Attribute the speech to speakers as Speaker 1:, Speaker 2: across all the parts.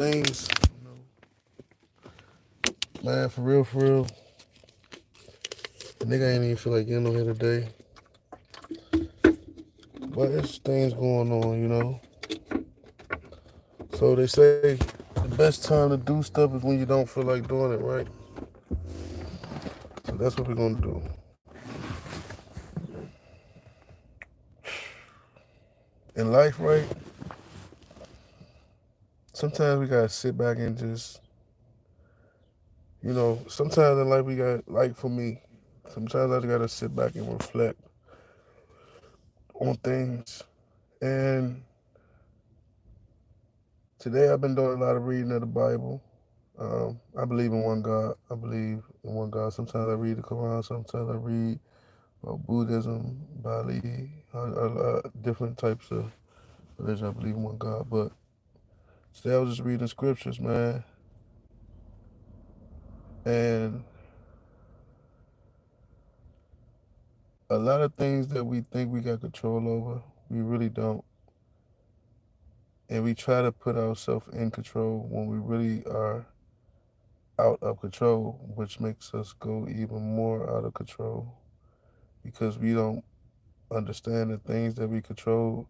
Speaker 1: things, man, for real, nigga ain't even feel like getting on here today. But it's things going on. So they say the best time to do stuff is when you don't feel like doing it, right? So that's what we're gonna do. In life, right? Sometimes we gotta sit back and just, sometimes in life we got, like for me, sometimes I gotta sit back and reflect on things. And today I've been doing a lot of reading of the Bible. I believe in one God. I believe in one God. Sometimes I read the Quran. Sometimes I read Buddhism, Bali, different types of religion. I believe in one God. But today I was just reading scriptures, man. And a lot of things that we think we got control over, we really don't. And we try to put ourselves in control when we really are out of control, which makes us go even more out of control because we don't understand the things that we control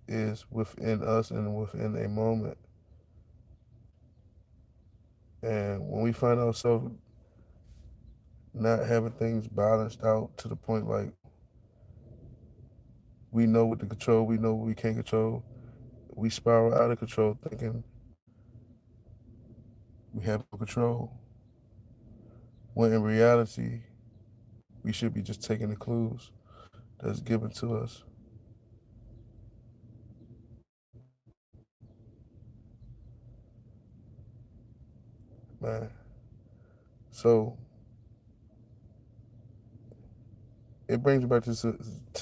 Speaker 1: is within us and within a moment. And when we find ourselves not having things balanced out to the point like we know what to control, we know what we can't control, we spiral out of control thinking we have no control. When in reality, we should be just taking the clues that's given to us. Man. So it brings me back to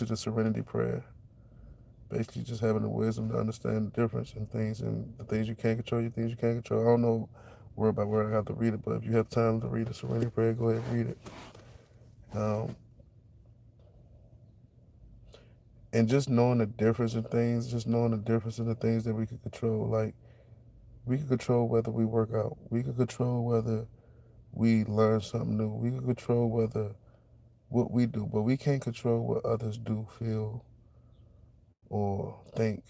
Speaker 1: the serenity prayer. Basically, just having the wisdom to understand the difference in things and the things you can't control, the things you can't control. I don't know word by word. I have to read it, but if you have time to read the serenity prayer, go ahead and read it. Um, and just knowing the difference in things, just knowing the difference in the things that we can control. Like we can control whether we work out. We can control whether we learn something new. We can control whether what we do, but we can't control what others do, feel, or think.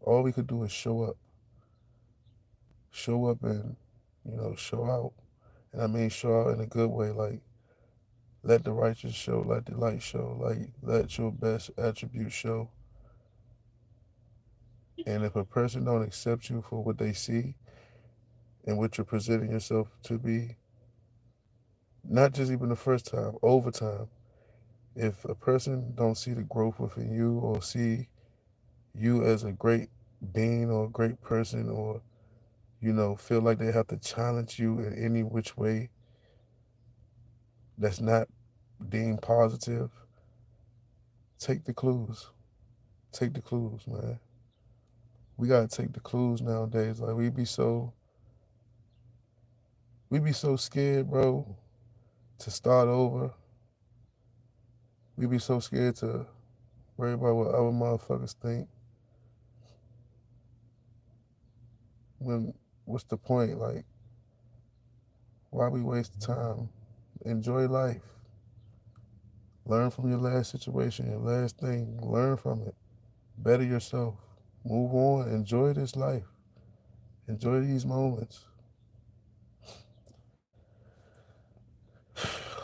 Speaker 1: All we could do is show up, and show out. And I mean show out in a good way, like let the righteous show, let the light show, like let your best attribute show. And if a person don't accept you for what they see and what you're presenting yourself to be, not just even the first time, over time, if a person don't see the growth within you or see you as a great being or a great person or feel like they have to challenge you in any which way that's not deemed positive, take the clues. Take the clues, man. We gotta take the clues nowadays. Like we be so scared, bro, to start over. We be so scared to worry about what other motherfuckers think. When what's the point? Like, why we waste time? Enjoy life. Learn from your last situation, your last thing. Learn from it. Better yourself. Move on. Enjoy this life. Enjoy these moments.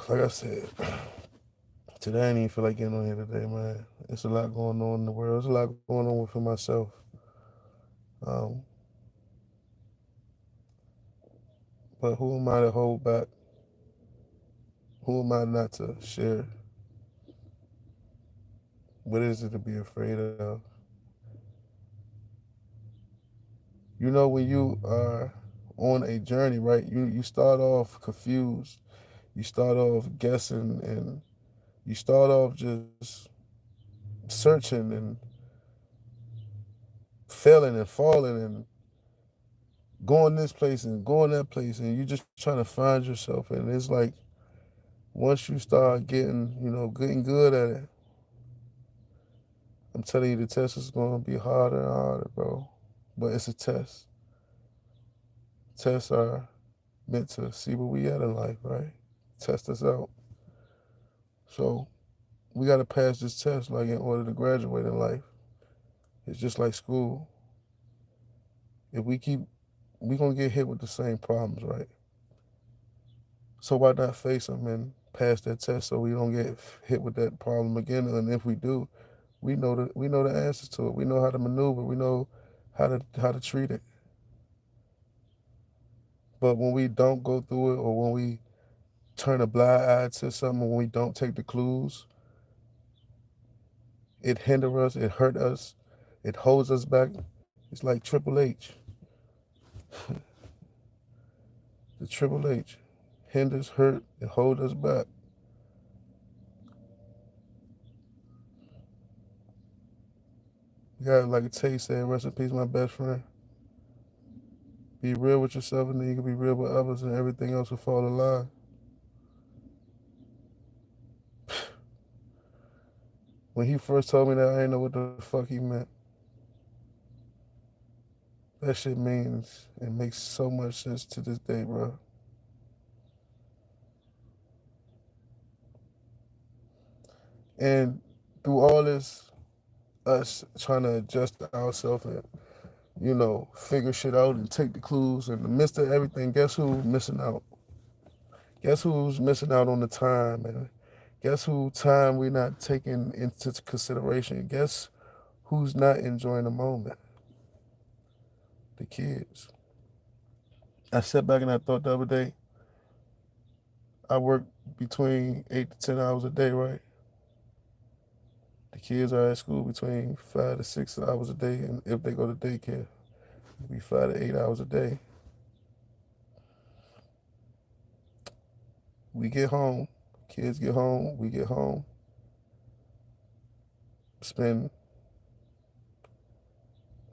Speaker 1: Like I said, today I didn't even feel like getting on here today, man. It's a lot going on in the world. There's a lot going on within myself. Um, but who am I to hold back? Who am I not to share? What is it to be afraid of? When you are on a journey, right? You start off confused. You start off guessing, and you start off just searching and failing and falling and going this place and going that place, and you're just trying to find yourself. And it's like once you start getting good at it, I'm telling you, the test is going to be harder and harder, bro. but it's a test. Tests are meant to see where we at in life, right? Test us out. So we got to pass this test, like in order to graduate in life. It's just like school. If we gonna get hit with the same problems, right? So why not face them and pass that test so we don't get hit with that problem again? And if we do, we know the answers to it. We know how to maneuver. We know how to treat it. But when we don't go through it, or when we turn a blind eye to something, when we don't take the clues, it hinders us, it hurt us, it holds us back. It's like Triple H. The Triple H hinders, hurt, and hold us back. You got like Tay said, rest in peace, my best friend. Be real with yourself, and then you can be real with others, and everything else will fall in line. When he first told me that, I didn't know what the fuck he meant. That shit means it makes so much sense to this day, bro. And through all this, us trying to adjust ourselves and figure shit out and take the clues in the midst of everything, guess who's missing out? Guess who's missing out on the time? And guess who time we're not taking into consideration? Guess who's not enjoying the moment? The kids. I sat back and I thought the other day, I work between 8 to 10 hours a day, right? The kids are at school between 5 to 6 hours a day, and if they go to daycare, it'll be 5 to 8 hours a day. We get home, kids get home, we get home, spend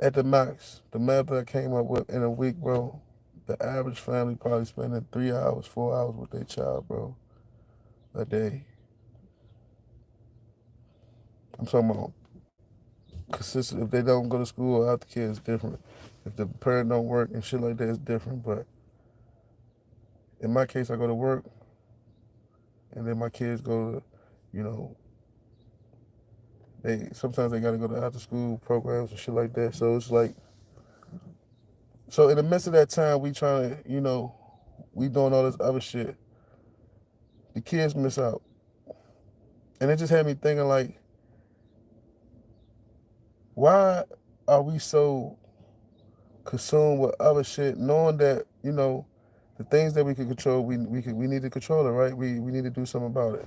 Speaker 1: at the max, the math that I came up with in a week, bro, the average family probably spending 3 hours, 4 hours with their child, bro, a day. I'm talking about consistent. If they don't go to school or out the kids, it's different. If the parent don't work and shit like that, it's different. But in my case, I go to work, and then my kids go to, you know, they sometimes they got to go to after school programs and shit like that. So it's like, so in the midst of that time, we trying to, we doing all this other shit. The kids miss out, and it just had me thinking like, why are we so consumed with other shit, knowing that the things that we can control, we need to control it, right? We need to do something about it.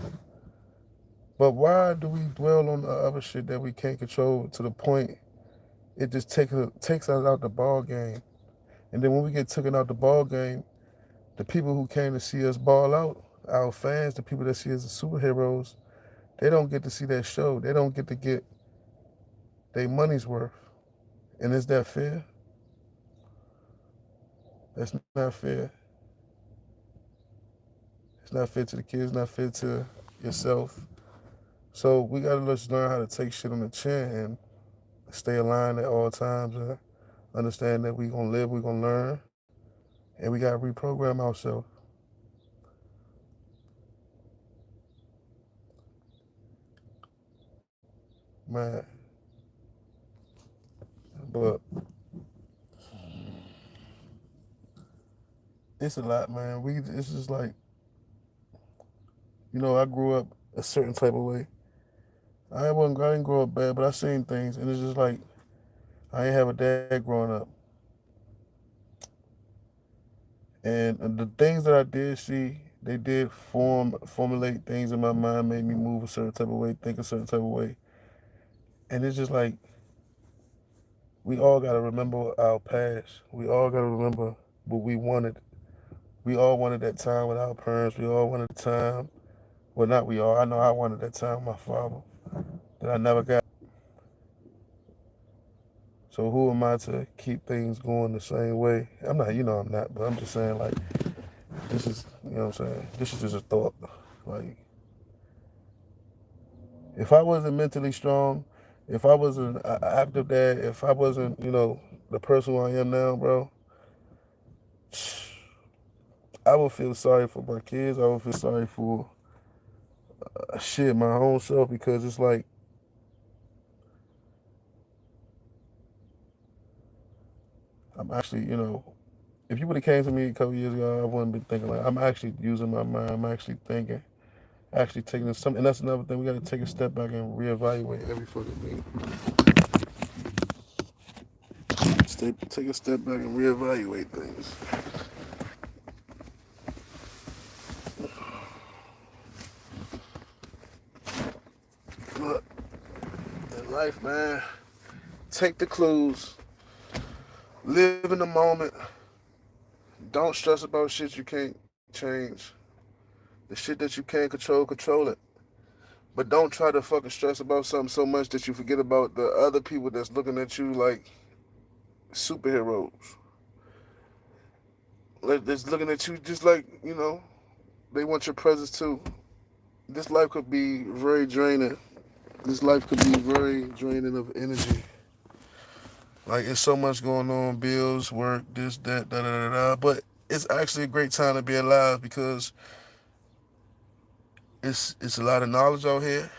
Speaker 1: But why do we dwell on the other shit that we can't control to the point it just takes us out the ball game? And then when we get taken out the ball game, the people who came to see us ball out, our fans, the people that see us as superheroes, they don't get to see that show. They don't get to get their money's worth. And is that fair? That's not fair. It's not fair to the kids, not fair to yourself. So we gotta just learn how to take shit on the chin and stay aligned at all times and understand that we gonna live, we gonna learn, and we gotta reprogram ourselves. Man, but it's a lot, man. It's just like, I grew up a certain type of way. I didn't grow up bad, but I seen things, and it's just like I ain't have a dad growing up, and the things that I did see, they did formulate things in my mind, made me move a certain type of way, think a certain type of way, and it's just like we all gotta remember our past. We all gotta remember what we wanted. We all wanted that time with our parents. We all wanted the time. Well, not we all. I know I wanted that time with my father that I never got. So who am I to keep things going the same way? I'm not, I'm not, but I'm just saying, like, this is, what I'm saying? This is just a thought. Like, if I wasn't mentally strong, if I wasn't an active dad, if I wasn't, the person who I am now, bro, I would feel sorry for my kids. I would feel sorry for shit my own self, because it's like I'm actually, if you would have came to me a couple years ago, I wouldn't be thinking like I'm actually using my mind. I'm actually thinking, actually taking this something. And that's another thing. We got to take a step back and reevaluate every fucking thing. Take a step back and reevaluate things. But in life, man, take the clues, live in the moment. Don't stress about shit you can't change. The shit that you can't control, control it. But don't try to fucking stress about something so much that you forget about the other people that's looking at you like superheroes. Like, that's looking at you just like, they want your presence too. This life could be very draining. This life could be very draining of energy. Like, it's so much going on, bills, work, this, that, da, da, da, da. But it's actually a great time to be alive, because it's a lot of knowledge out here.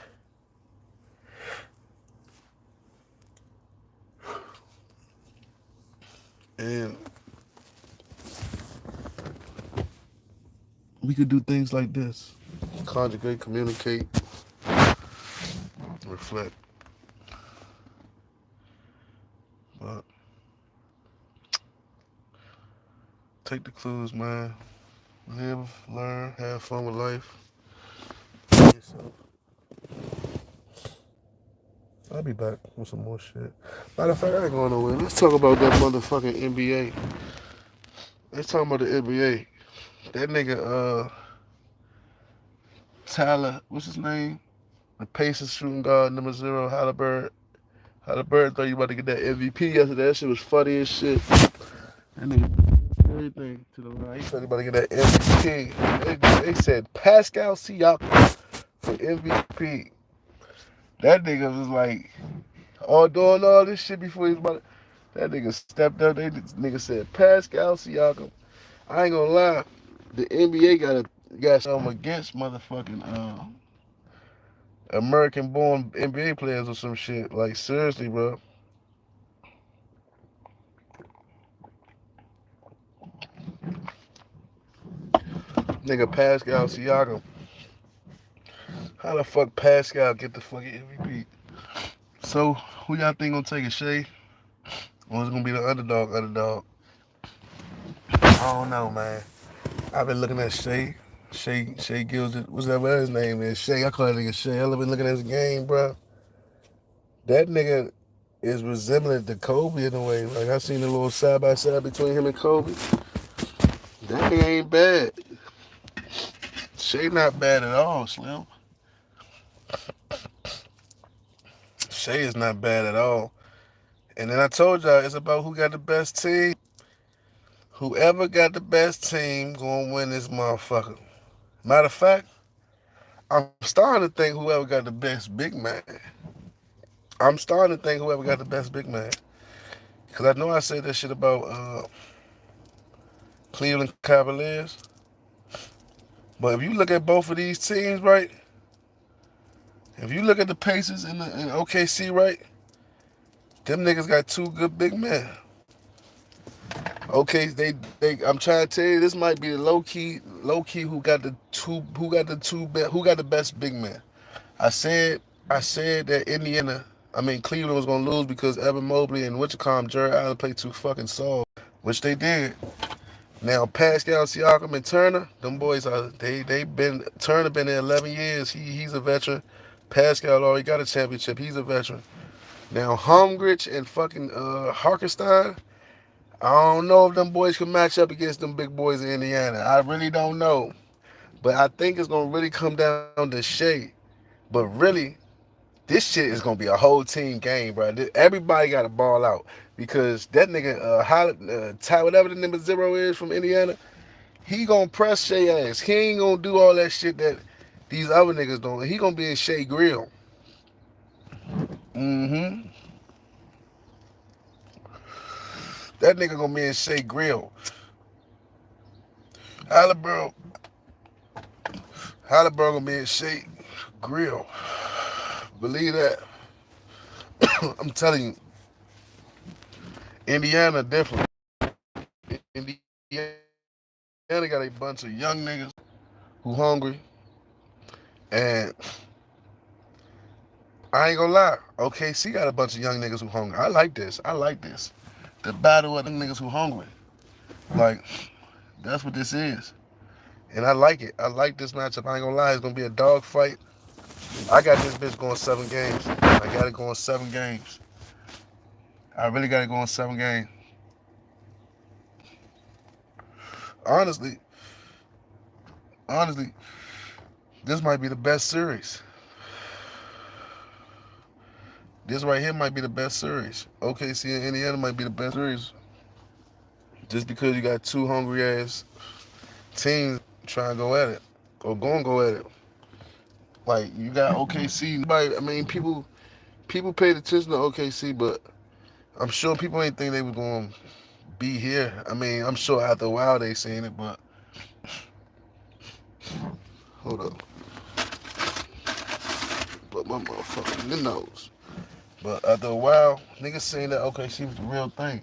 Speaker 1: And we could do things like this: conjugate, communicate, reflect. But take the clues, man. Live, learn, have fun with life. Yourself. I'll be back with some more shit. Matter of fact, I ain't going nowhere. Let's talk about that motherfucking NBA. Let's talk about the NBA. That nigga, Tyler, what's his name? The Pacers shooting guard, number 0, Halliburton. Halliburton thought you about to get that MVP yesterday. That shit was funny as shit. That nigga everything to the line. He thought he about to get that MVP. They said Pascal Siakam for MVP. That nigga was like, doing all this shit before he was about to. That nigga stepped up. Nigga said Pascal Siakam. I ain't gonna lie. The NBA got something against motherfucking American-born NBA players or some shit. Like, seriously, bro. Nigga Pascal Siakam. How the fuck Pascal get the fucking MVP? So, who y'all think gonna take it, Shay? Or is it gonna be the underdog? I don't know, man. I've been looking at Shay Gilgit, whatever his name is. Shay, I call that nigga Shay. I've been looking at his game, bro. That nigga is resembling to Kobe in a way. Like, I seen a little side by side between him and Kobe. That nigga ain't bad. Shay not bad at all, Slim. Shay is not bad at all. And then I told y'all, it's about who got the best team. Whoever got the best team gonna win this motherfucker. Matter of fact, I'm starting to think whoever got the best big man. I'm starting to think whoever got the best big man. Because I know I said that shit about Cleveland Cavaliers. But if you look at both of these teams, right? If you look at the Pacers and OKC, right? Them niggas got 2 good big men. Okay, I'm trying to tell you, this might be the low key who got the best big man. I said that Cleveland was gonna lose because Evan Mobley and Jared Allen played too fucking soft, which they did. Now Pascal Siakam and Turner, them boys Turner been there 11 years. He's a veteran. Pascal already got a championship. He's a veteran. Now Holmgren and fucking Harkenstein, I don't know if them boys can match up against them big boys in Indiana. I really don't know. But I think it's gonna really come down to Shea. But really, this shit is gonna be a whole team game, bro. Everybody got to ball out, because that nigga Ty, whatever the number 0 is from Indiana, he gonna press Shea ass. He ain't gonna do all that shit that these other niggas don't. He gonna be in Shea grill. Mm-hmm. That nigga gonna be in Shea Grill. Halliburton gonna be in Shea Grill. Believe that. I'm telling you, Indiana different. Indiana got a bunch of young niggas who hungry, and I ain't gonna lie, OKC got a bunch of young niggas who hungry. I like this. The battle of the niggas who hungry. Like, that's what this is. And I like it. I like this matchup. I ain't gonna lie, it's gonna be a dog fight. I got this bitch going 7 games. I got it going 7 games. I really got it going 7 games. Honestly, this might be the best series. This right here might be the best series. OKC and Indiana might be the best series. Just because you got 2 hungry ass teams trying to go at it. Or gonna go at it. Like, you got OKC. I mean, people paid attention to OKC, but I'm sure people ain't think they were going to be here. I mean, I'm sure after a while they seen it, but hold up. But my motherfucking nose. But after a while, niggas seen that OKC was the real thing.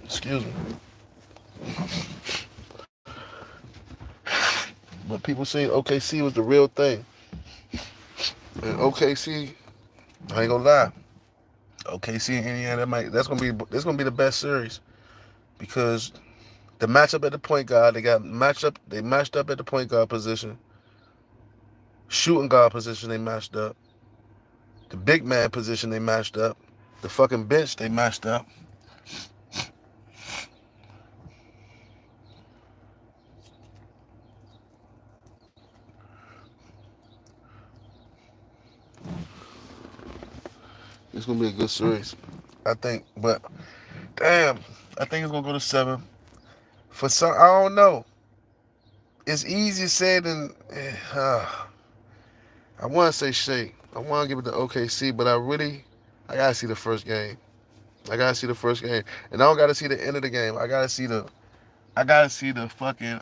Speaker 1: Excuse me. But people seen OKC was the real thing. And OKC, I ain't gonna lie. OKC and Indiana, this gonna be the best series because the matchup at the point guard, they matched up at the point guard position, shooting guard position they matched up, the big man position they matched up, the fucking bench they matched up. It's gonna be a good series, I think. But damn, I think it's gonna go to 7. For some, I don't know. It's easier said than. I want to say Shea. I want to give it to OKC, but I gotta see the first game. And I don't gotta see the end of the game. I gotta see the fucking.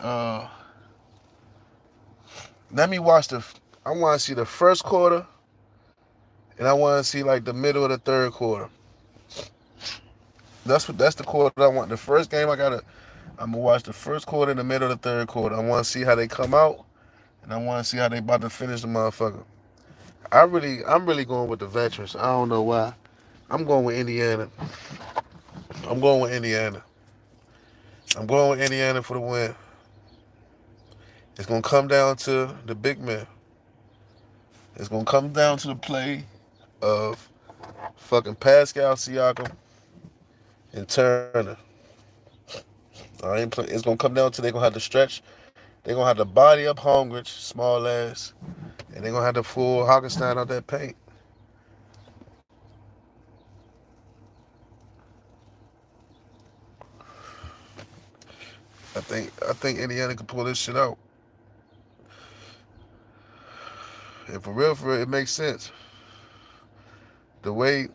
Speaker 1: Let me watch I want to see the first quarter, and I want to see like the middle of the third quarter. That's the quarter I want. The first game I'm gonna watch the first quarter and the middle of the third quarter. I want to see how they come out, and I want to see how they about to finish the motherfucker. I'm really going with the veterans. I don't know why. I'm going with Indiana. I'm going with Indiana. I'm going with Indiana for the win. It's gonna come down to the big man. It's gonna come down to the play of fucking Pascal Siakam and Turner. It's gonna come down to they gonna have to stretch. They gonna have to body up Holmgren, small ass, and they gonna have to pull Hockenstein out that paint. I think Indiana can pull this shit out. And for real, it makes sense. The way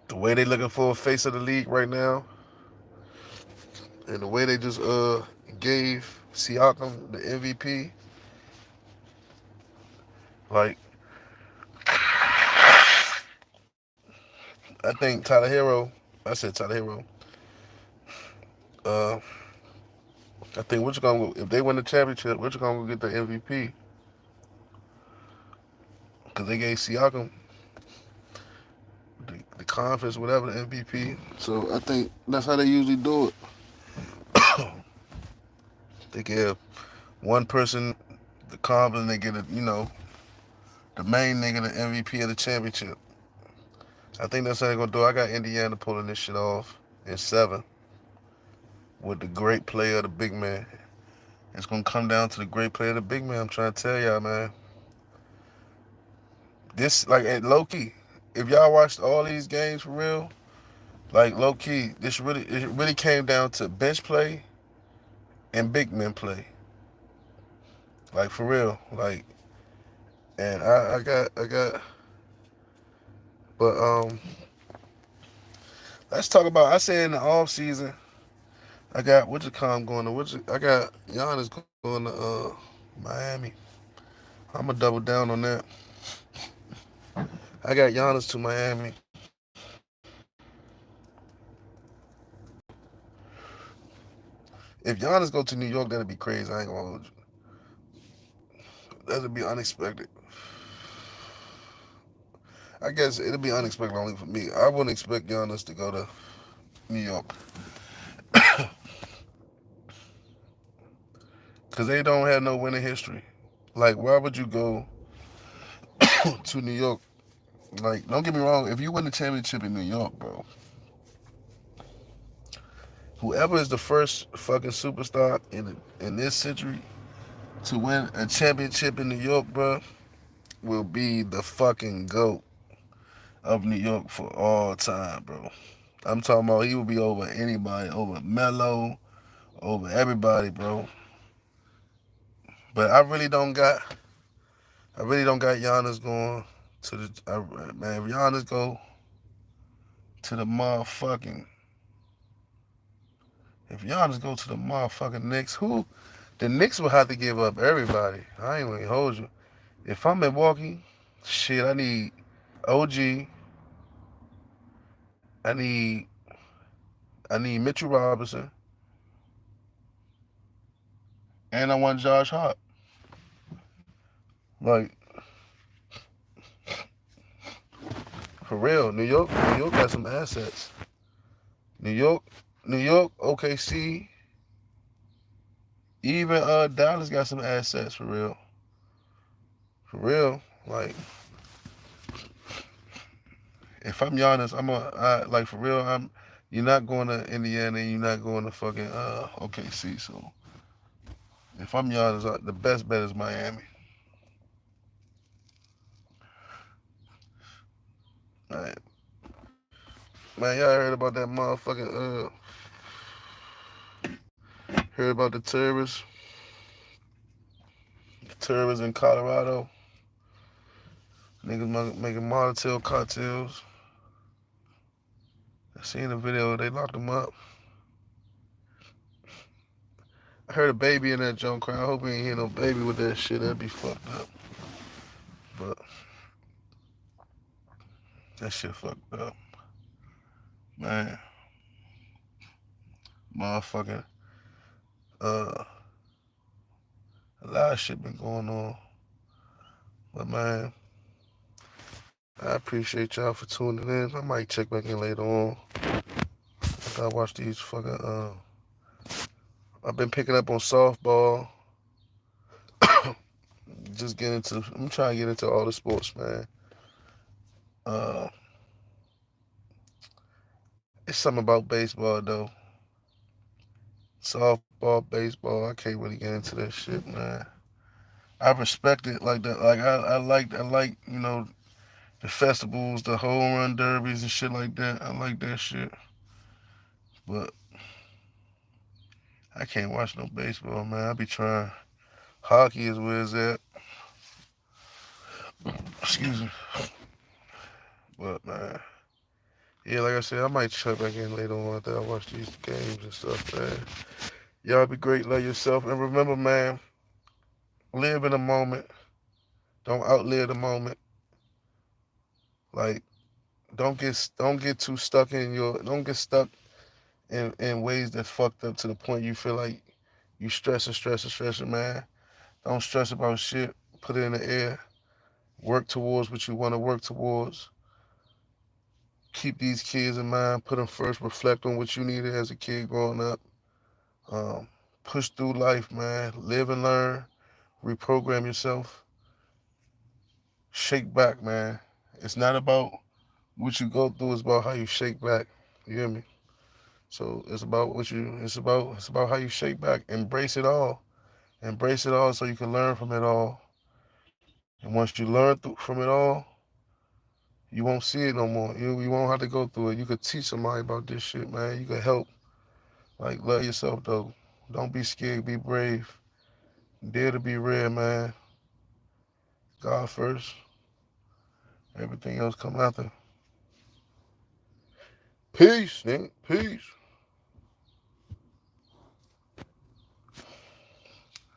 Speaker 1: they looking for a face of the league right now, and the way they just gave Siakam the MVP, like I think Tyler Hero. I said Tyler Hero. Uh, I think if they win the championship, gonna go get the MVP because they gave Siakam the conference, whatever, the MVP. So I think that's how they usually do it. They give one person the conference, and they get the main nigga the MVP of the championship. I think that's how they're gonna do it. I got Indiana pulling this shit off in 7 with the great player of the big man. It's gonna come down to the great player of the big man. I'm trying to tell y'all, man. This like at low key. If y'all watched all these games for real, like low key, it really came down to bench play and big men play. Like for real, like, and I got But let's talk about. I say in the off season, I got going to I got Giannis going to Miami. I'm gonna double down on that. I got Giannis to Miami. If Giannis go to New York, that'd be crazy. I ain't gonna hold you. That'd be unexpected. I guess it'll be unexpected only for me. I wouldn't expect Giannis to go to New York because they don't have no winning history. Like, why would you go to New York? Like, don't get me wrong. If you win the championship in New York, bro, whoever is the first fucking superstar in this century to win a championship in New York, bro, will be the fucking GOAT of New York for all time, bro. I'm talking about he will be over anybody, over Melo, over everybody, bro. But I really don't got Giannis going to the man. If Giannis go to the motherfucking, if Giannis go to the motherfucking Knicks, who the Knicks will have to give up everybody. I ain't gonna hold you. If I'm Milwaukee, shit, I need OG. I need I need Mitchell Robinson, and I want Josh Hart. Like, for real, New York got some assets. New York, New York, OKC, even Dallas got some assets for real. For real, like if I'm Giannis, like for real. You're not going to Indiana. You're not going to fucking OKC. So if I'm Giannis, the best bet is Miami. Man, man, y'all heard about that motherfucking heard about the terrorists in Colorado. Niggas making Molotov cocktails. I seen the video. They locked them up. I heard a baby in that junk crying. I hope we ain't hear no baby with that shit. That'd be fucked up. But that shit fucked up. Man, motherfucking, uh, a lot of shit been going on. But man, I appreciate y'all for tuning in. I might check back in later on. I watch these fucking, I've been picking up on softball. Just getting into, I'm trying to get into all the sports, man. Uh, it's something about baseball, though. Softball, baseball, I can't really get into that shit, man. I respect it like that. Like I like the festivals, the home run derbies and shit like that. I like that shit. But I can't watch no baseball, man. I be trying. Hockey is where it's at. Excuse me. But man, yeah, like I said, I might check back in later on after I watch these games and stuff, man. Y'all be great, love yourself, and remember, man, live in the moment. Don't outlive the moment. Like, don't get too stuck in your don't get stuck in ways that fucked up to the point you feel like you stressing, man. Don't stress about shit. Put it in the air. Work towards what you want to work towards. Keep these kids in mind. Put them first. Reflect on what you needed as a kid growing up. Um, push through life, man. Live and learn. Reprogram yourself. Shake back, man. It's not about what you go through. It's about how you shake back. You hear me? So it's about it's about how you shake back. Embrace it all. Embrace it all so you can learn from it all. And once you learn from it all, you won't see it no more. You won't have to go through it. You could teach somebody about this shit, man. You could help. Like, love yourself, though. Don't be scared. Be brave. Dare to be real, man. God first. Everything else come after. Peace, nigga. Peace.